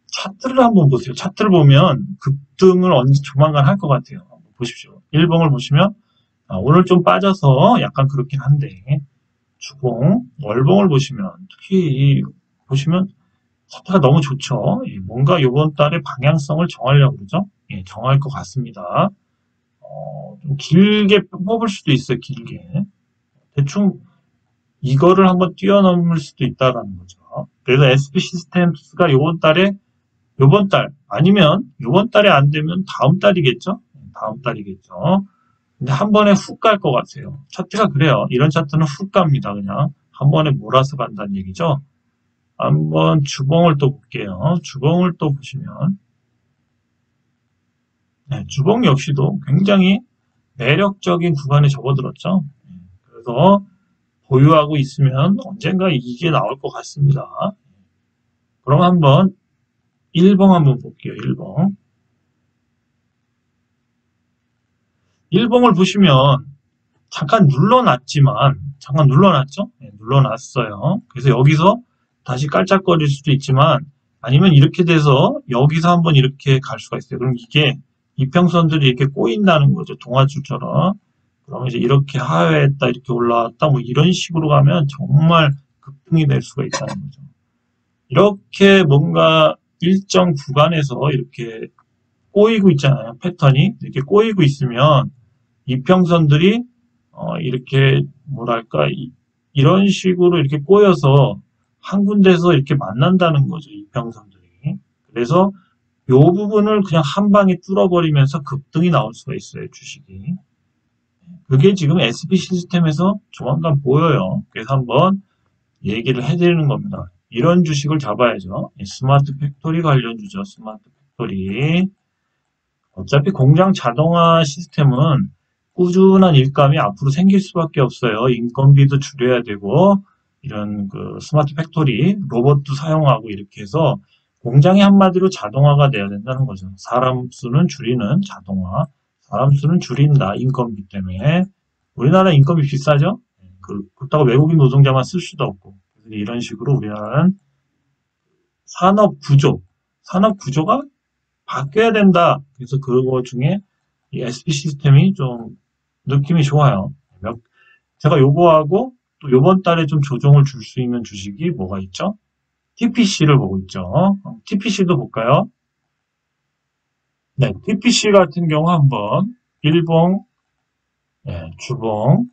차트를 한번 보세요. 차트를 보면 급등을 언제 조만간 할 것 같아요. 한번 보십시오. 일봉을 보시면 오늘 좀 빠져서 약간 그렇긴 한데 주봉, 월봉을 보시면 특히 보시면 차트가 너무 좋죠. 뭔가 이번 달에 방향성을 정하려고 그러죠. 예, 정할 것 같습니다. 좀 길게 뽑을 수도 있어요. 길게. 대충 이거를 한번 뛰어넘을 수도 있다라는 거죠. 그래서 SP 시스템스가 이번 달 아니면 이번 달에 안 되면 다음 달이겠죠. 다음 달이겠죠. 근데 한 번에 훅 갈 것 같아요. 차트가 그래요. 이런 차트는 훅 갑니다. 그냥 한 번에 몰아서 간다는 얘기죠. 한번 주봉을 또 볼게요. 주봉을 또 보시면 네, 주봉 역시도 굉장히 매력적인 구간에 접어들었죠. 그래서 보유하고 있으면 언젠가 이게 나올 것 같습니다. 그럼 한번 1봉 한번 볼게요. 1봉. 1봉을 보시면 잠깐 눌러놨죠? 네, 눌러놨어요. 그래서 여기서 다시 깔짝거릴 수도 있지만 아니면 이렇게 돼서 여기서 한번 이렇게 갈 수가 있어요. 그럼 이게 이평선들이 이렇게 꼬인다는 거죠. 동아줄처럼. 그러면 이제 이렇게 하회했다, 이렇게 올라왔다, 뭐 이런 식으로 가면 정말 급등이 될 수가 있다는 거죠. 이렇게 뭔가 일정 구간에서 이렇게 꼬이고 있잖아요. 패턴이. 이렇게 꼬이고 있으면 이평선들이 이렇게 뭐랄까 이런 식으로 이렇게 꼬여서 한 군데서 이렇게 만난다는 거죠. 이평선들이. 그래서 이 부분을 그냥 한 방에 뚫어버리면서 급등이 나올 수가 있어요. 주식이. 그게 지금 SP 시스템에서 조만간 보여요. 그래서 한번 얘기를 해드리는 겁니다. 이런 주식을 잡아야죠. 스마트 팩토리 관련주죠. 스마트 팩토리. 어차피 공장 자동화 시스템은 꾸준한 일감이 앞으로 생길 수밖에 없어요. 인건비도 줄여야 되고 이런 그 스마트 팩토리 로봇도 사용하고 이렇게 해서 공장이 한마디로 자동화가 돼야 된다는 거죠. 사람 수는 줄이는 자동화, 사람 수는 줄인다. 인건비 때문에. 우리나라 인건비 비싸죠? 그렇다고 외국인 노동자만 쓸 수도 없고 이런 식으로 우리나라는 산업 구조가 바뀌어야 된다. 그래서 그거 중에 이 SP 시스템이 좀 느낌이 좋아요. 제가 요거하고 또 요번 달에 좀 조정을 줄 수 있는 주식이 뭐가 있죠? TPC를 보고 있죠. TPC도 볼까요? 네, TPC 같은 경우 한번 일봉, 네, 주봉,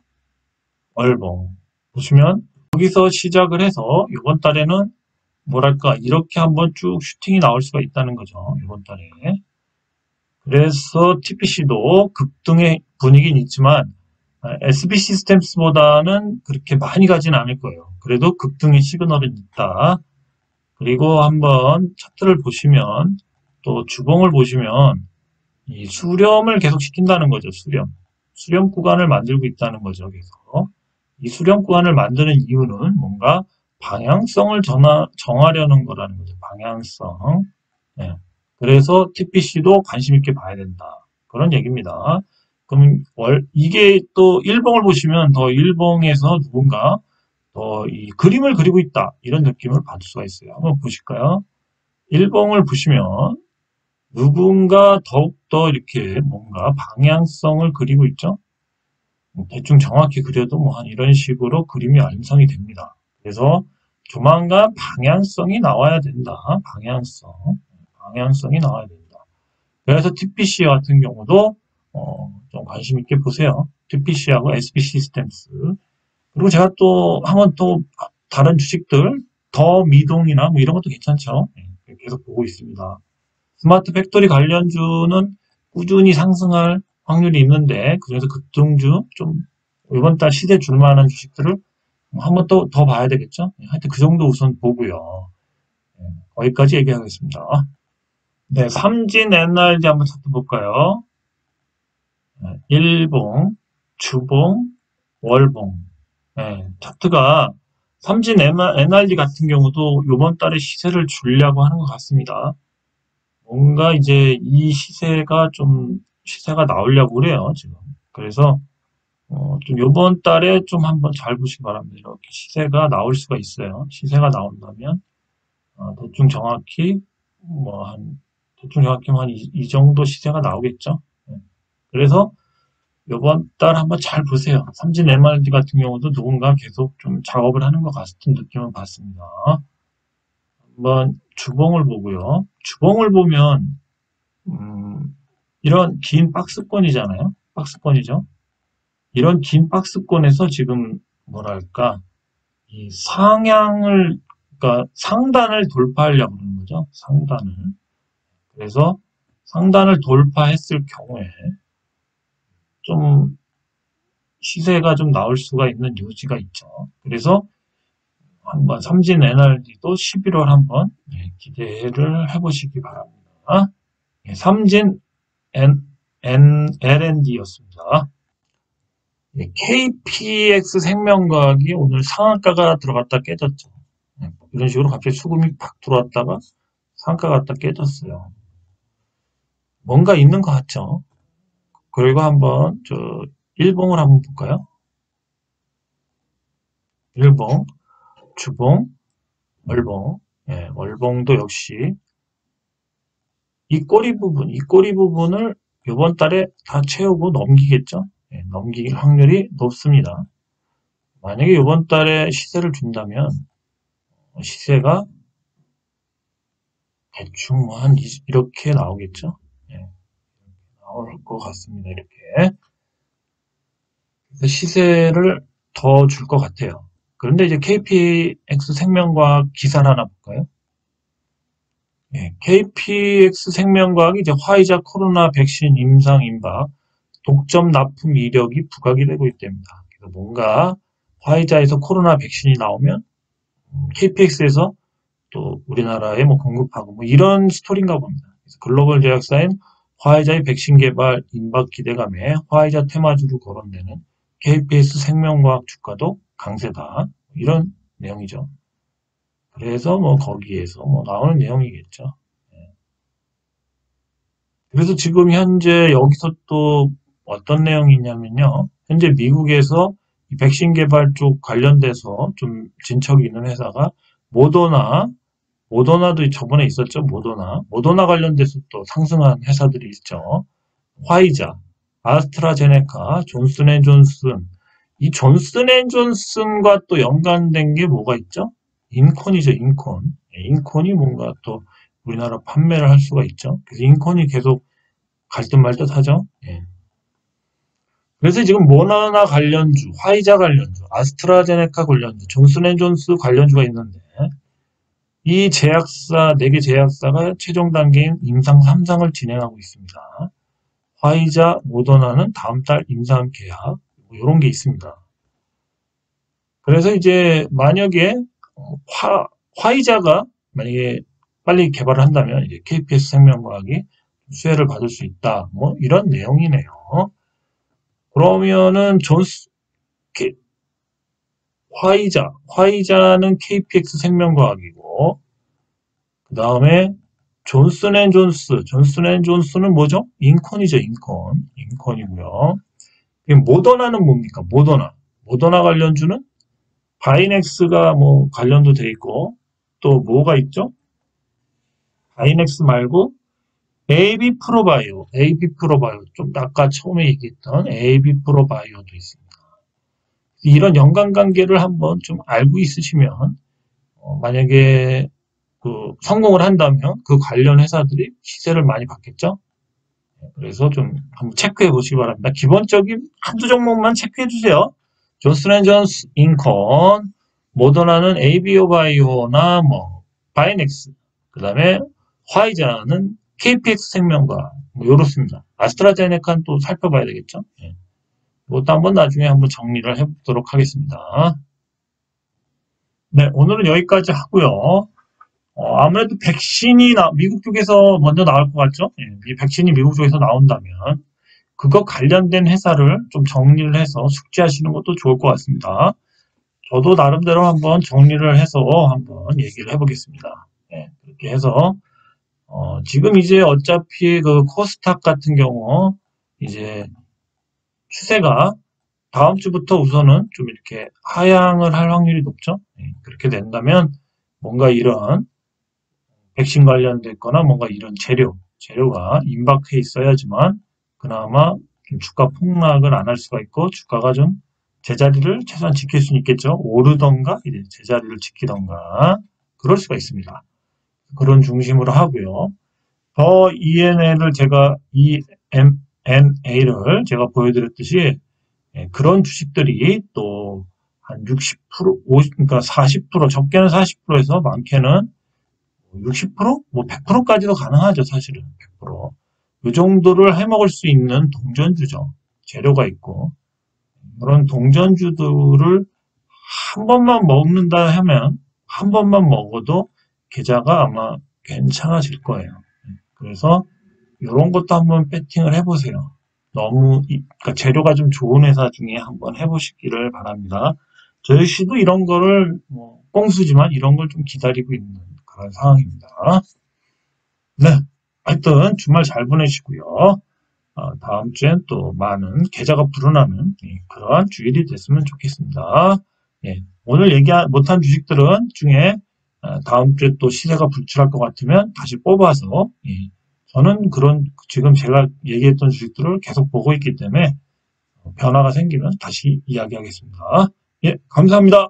월봉 보시면 여기서 시작을 해서 이번 달에는 뭐랄까 이렇게 한번 쭉 슈팅이 나올 수가 있다는 거죠. 이번 달에. 그래서 TPC도 급등의 분위기는 있지만 SB 시스템스보다는 그렇게 많이 가진 않을 거예요. 그래도 급등의 시그널은 있다. 그리고 한번 차트를 보시면 또 주봉을 보시면 이 수렴을 계속 시킨다는 거죠. 수렴 구간을 만들고 있다는 거죠. 그래서 이 수렴 구간을 만드는 이유는 뭔가 방향성을 정하려는 거라는 거죠. 방향성. 네. 그래서 TPC도 관심 있게 봐야 된다. 그런 얘기입니다. 그럼 이게 또 일봉을 보시면 더 일봉에서 누군가 더 이 그림을 그리고 있다. 이런 느낌을 받을 수가 있어요. 한번 보실까요? 일봉을 보시면 누군가 더욱더 이렇게 뭔가 방향성을 그리고 있죠. 대충 정확히 그려도 뭐 한 이런 식으로 그림이 완성이 됩니다. 그래서 조만간 방향성이 나와야 된다. 방향성이 나와야 된다. 그래서 TPC 같은 경우도 좀 관심 있게 보세요. TPC하고 SB 시스템스. 그리고 제가 또 한번 또 다른 주식들 더 미동이나 뭐 이런 것도 괜찮죠. 계속 보고 있습니다. 스마트 팩토리 관련주는 꾸준히 상승할 확률이 있는데 그래서 급등주 좀 이번 달 시세 줄 만한 주식들을 한번 또 더 봐야 되겠죠. 하여튼 그 정도 우선 보고요. 거기까지 얘기하겠습니다. 네, 삼진 NRD 한번 찾아볼까요? 일봉, 주봉, 월봉. 네, 차트가 삼진 NRD 같은 경우도 이번 달에 시세를 주려고 하는 것 같습니다. 뭔가 이제 이 시세가 나오려고 그래요, 지금. 그래서, 좀 요번 달에 좀 한번 잘 보시기 바랍니다. 이렇게 시세가 나올 수가 있어요. 시세가 나온다면, 대충 정확히, 뭐, 대충 정확히 이 정도 시세가 나오겠죠. 네. 그래서 요번 달 한번 잘 보세요. 삼진 MRD 같은 경우도 누군가 계속 좀 작업을 하는 것 같은 느낌을 받습니다. 한번 주봉을 보고요. 주봉을 보면, 이런 긴 박스권이잖아요. 박스권이죠. 이런 긴 박스권에서 지금 뭐랄까 이 그러니까 상단을 돌파하려고 하는 거죠. 상단을. 그래서 상단을 돌파했을 경우에 좀 시세가 좀 나올 수가 있는 여지가 있죠. 그래서 한번 삼진 NRD도 11월 한번 기대를 해보시기 바랍니다. 삼진 LND였습니다. KPX 생명과학이 오늘 상한가가 들어갔다 깨졌죠. 이런 식으로 갑자기 수급이 팍 들어왔다가 상한가 갔다 깨졌어요. 뭔가 있는 것 같죠. 그리고 한번 일봉을 한번 볼까요? 일봉, 주봉, 월봉. 월봉도 역시 이 꼬리 부분을 이번 달에 다 채우고 넘기겠죠. 넘길 확률이 높습니다. 만약에 이번 달에 시세를 준다면 시세가 대충 뭐 이렇게 나오겠죠. 나올 것 같습니다. 이렇게. 그래서 시세를 더 줄 것 같아요. 그런데 이제 KPX 생명과학 기사를 하나 볼까요? KPX 생명과학이 이제 화이자 코로나 백신 임상 임박 독점 납품 이력이 부각이 되고 있답니다. 그래서 뭔가 화이자에서 코로나 백신이 나오면 KPX에서 또 우리나라에 뭐 공급하고 뭐 이런 스토리인가 봅니다. 그래서 글로벌 제약사인 화이자의 백신 개발 임박 기대감에 화이자 테마주로 거론되는 KPS 생명과학 주가도 강세다. 이런 내용이죠. 그래서 뭐 거기에서 뭐 나오는 내용이겠죠. 그래서 지금 현재 여기서 또 어떤 내용이 있냐면요. 현재 미국에서 이 백신 개발 쪽 관련돼서 좀 진척이 있는 회사가 모더나도 저번에 있었죠. 모더나 관련돼서 또 상승한 회사들이 있죠. 화이자, 아스트라제네카, 존슨앤존슨. 이 존슨앤존슨과 또 연관된 게 뭐가 있죠? 인콘이죠, 인콘. 인콘이 뭔가 또 우리나라 판매를 할 수가 있죠. 그래서 인콘이 계속 갈 듯 말 듯 하죠. 그래서 지금 모더나 관련주, 화이자 관련주, 아스트라제네카 관련주, 존슨앤존슨 관련주가 있는데 이 제약사, 4개 제약사가 최종 단계인 임상 3상을 진행하고 있습니다. 화이자, 모더나는 다음 달 임상 계약, 뭐 이런 게 있습니다. 그래서 이제 만약에 화이자가 만약에 빨리 개발을 한다면 이제 KPS 생명과학이 수혜를 받을 수 있다. 뭐 이런 내용이네요. 그러면은 화이자는 KPX 생명과학이고, 그 다음에 존슨앤존스는 뭐죠? 인콘이죠, 인콘이고요. 모더나는 뭡니까? 모더나 관련주는 바이넥스가 뭐 관련도 돼 있고, 또 뭐가 있죠? 바이넥스 말고 AB 프로바이오, 좀 아까 처음에 얘기했던 AB 프로바이오도 있습니다. 이런 연관관계를 한번 좀 알고 있으시면, 만약에 성공을 한다면 그 관련 회사들이 시세를 많이 받겠죠? 그래서 좀 한번 체크해 보시기 바랍니다. 기본적인 한두 종목만 체크해 주세요. 존슨앤존스, 인컨, 모더나는 ABO바이오나 뭐 바이넥스, 그 다음에 화이자는 KPX 생명과 뭐 이렇습니다. 아스트라제네카는 또 살펴봐야 되겠죠. 예. 이것도 한번 나중에 한번 정리를 해보도록 하겠습니다. 네, 오늘은 여기까지 하고요. 아무래도 백신이 미국 쪽에서 먼저 나올 것 같죠? 예, 이 백신이 미국 쪽에서 나온다면 그거 관련된 회사를 좀 정리를 해서 숙지하시는 것도 좋을 것 같습니다. 저도 나름대로 한번 정리를 해서 한번 얘기를 해보겠습니다. 예, 그렇게 해서 지금 이제 어차피 그 코스닥 같은 경우 이제 추세가 다음 주부터 우선은 좀 이렇게 하향을 할 확률이 높죠. 예, 그렇게 된다면 뭔가 이런 백신 관련됐거나 뭔가 이런 재료가 임박해 있어야지만 그나마 좀 주가 폭락을 안 할 수가 있고 주가가 좀 제자리를 최소한 지킬 수는 있겠죠. 오르던가 이제 제자리를 지키던가 그럴 수가 있습니다. 그런 중심으로 하고요. 더 ENA를 제가 보여드렸듯이 그런 주식들이 또 한 60%, 50, 그러니까 40%, 적게는 40%에서 많게는 60%? 뭐 100%까지도 가능하죠, 사실은. 100%. 이 정도를 해먹을 수 있는 동전주죠. 재료가 있고. 그런 동전주들을 한 번만 먹는다 하면, 한 번만 먹어도 계좌가 아마 괜찮아질 거예요. 그래서 이런 것도 한번 배팅을 해보세요. 그러니까 재료가 좀 좋은 회사 중에 한번 해보시기를 바랍니다. 저희 씨도 이런 거를, 꽁수지만 이런 걸 좀 기다리고 있는 그런 상황입니다. 네. 하여튼 주말 잘 보내시고요. 다음 주엔 또 많은 계좌가 불어나는 그러한 주일이 됐으면 좋겠습니다. 예, 오늘 얘기 못한 주식들은 중에 다음 주에 또 시세가 불출할 것 같으면 다시 뽑아서 저는 지금 제가 얘기했던 주식들을 계속 보고 있기 때문에 변화가 생기면 다시 이야기하겠습니다. 예, 감사합니다.